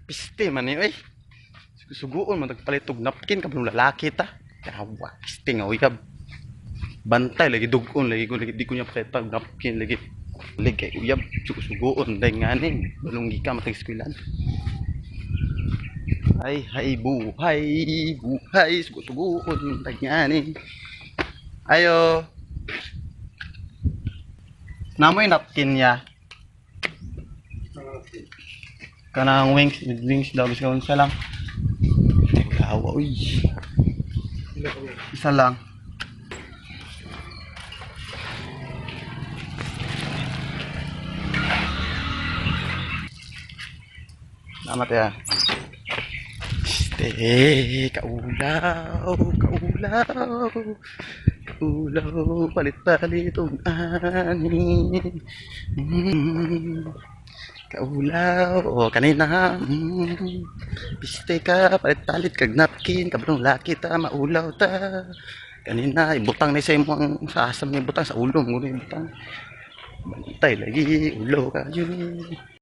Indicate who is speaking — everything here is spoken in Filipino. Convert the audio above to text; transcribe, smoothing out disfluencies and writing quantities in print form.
Speaker 1: Piste man ni oy. Suguon man tagpalitog napkin kabang lalaki ta. Kawa piste nga uyab. Bantay lagi dugon lagi ko lagi di ko niya pakita napkin lagi. Lagi uyab suguon dai ngani balunggi ka matag eskwelahan. Hay buhay, buhay suguon dai ngani. Ayo. Namoy napkin ya. Kanang wings daw bis kaun sa lang. Kawa uy. Isa lang. Salamat ya. Kaulaw, kaulaw, kaulaw, palit-palit og ani. Kaulaw, o kanina. Piste ka, palit-palit kag napkin, kabrong laki ta, maulaw ta. Kanina, ibutang na sa imong sa asam ni butang sa ulong, ibutang. Bantay lagi, ulaw ka yun.